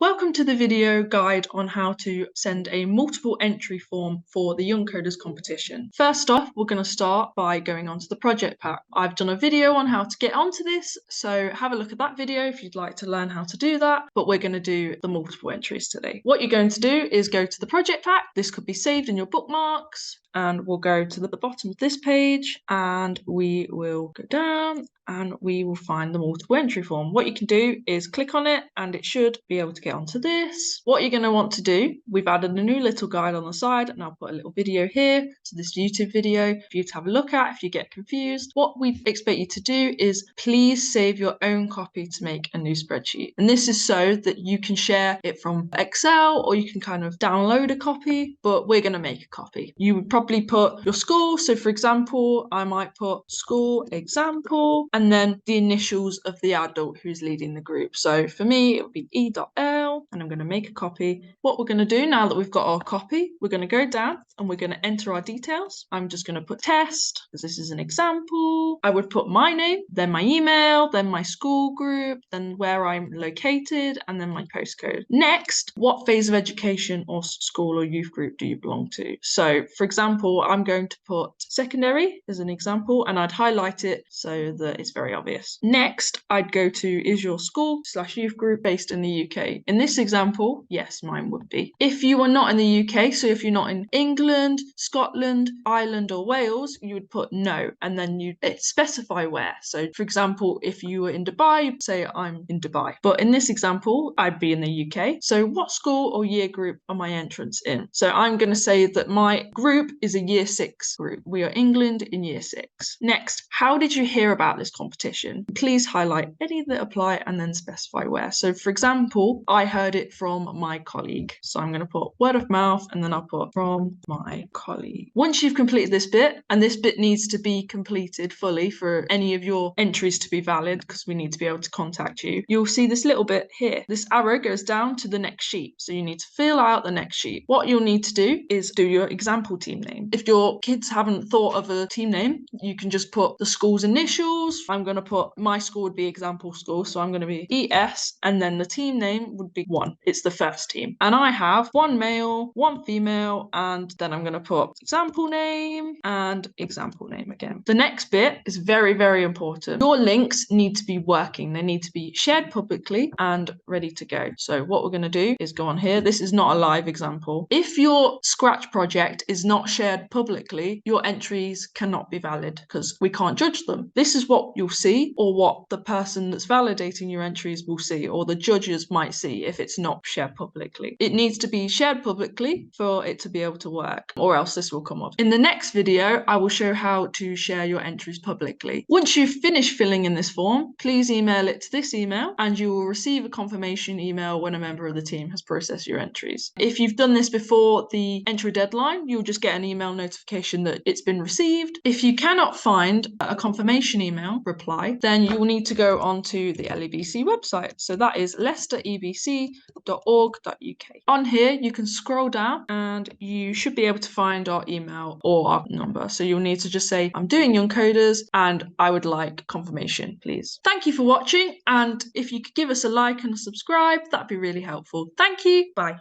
Welcome to the video guide on how to send a multiple entry form for the Young Coders competition. First off, we're going to start by going onto the project pack. I've done a video on how to get onto this, so have a look at that video if you'd like to learn how to do that, but we're going to do the multiple entries today. What you're going to do is go to the project pack. This could be saved in your bookmarks, and we'll go to the bottom of this page and we will go down and we will find the multiple entry form. What you can do is click on it and it should be able to get onto this. What you're going to want to do, we've added a new little guide on the side and I'll put a little video here to this YouTube video for you to have a look at if you get confused. What we expect you to do is please save your own copy to make a new spreadsheet. And this is so that you can share it from Excel or you can kind of download a copy, but we're going to make a copy. You would probably put your school. So for example, I might put school example and then the initials of the adult who's leading the group. So for me, it would be E.L, and I'm going to make a copy. What we're going to do now that we've got our copy, we're going to go down and we're going to enter our details. I'm just going to put test because this is an example. I would put my name, then my email, then my school group, then where I'm located, and then my postcode. Next, what phase of education or school or youth group do you belong to? So for example, I'm going to put secondary as an example and I'd highlight it so that it's very obvious. Next, I'd go to is your school/youth group based in the UK? In this example, yes, mine would be. If you are not in the UK, so if you're not in England, Scotland, Ireland or Wales, you would put no and then you specify where. So for example, if you were in Dubai, you'd say I'm in Dubai. But in this example, I'd be in the UK. So what school or year group are my entrants in? So I'm going to say that my group is a year 6 group. We are England in year 6. Next, how did you hear about this competition? Please highlight any that apply and then specify where. So for example, I heard it from my colleague. So I'm going to put word of mouth and then I'll put from my colleague. Once you've completed this bit, and this bit needs to be completed fully for any of your entries to be valid because we need to be able to contact you, you'll see this little bit here. This arrow goes down to the next sheet. So you need to fill out the next sheet. What you'll need to do is do your example team name. If your kids haven't thought of a team name, you can just put the school's initials. I'm going to put my school would be example school. So I'm going to be ES and then the team name would be 1. It's the first team. And I have 1 male, 1 female, and then I'm going to put example name and example name again. The next bit is very, very important. Your links need to be working. They need to be shared publicly and ready to go. So what we're going to do is go on here. This is not a live example. If your Scratch project is not shared publicly, your entries cannot be valid because we can't judge them. This is what you'll see or what the person that's validating your entries will see or the judges might see if it's not shared publicly. It needs to be shared publicly for it to be able to work or else this will come up. In the next video, I will show how to share your entries publicly. Once you've finished filling in this form, please email it to this email and you will receive a confirmation email when a member of the team has processed your entries. If you've done this before the entry deadline, you'll just get an email notification that it's been received. If you cannot find a confirmation email reply, then you will need to go onto the LEBC website. So that is leicesterEBC.org.uk. On here, you can scroll down and you should be able to find our email or our number. So you'll need to just say, I'm doing Young Coders and I would like confirmation, please. Thank you for watching. And if you could give us a like and a subscribe, that'd be really helpful. Thank you. Bye.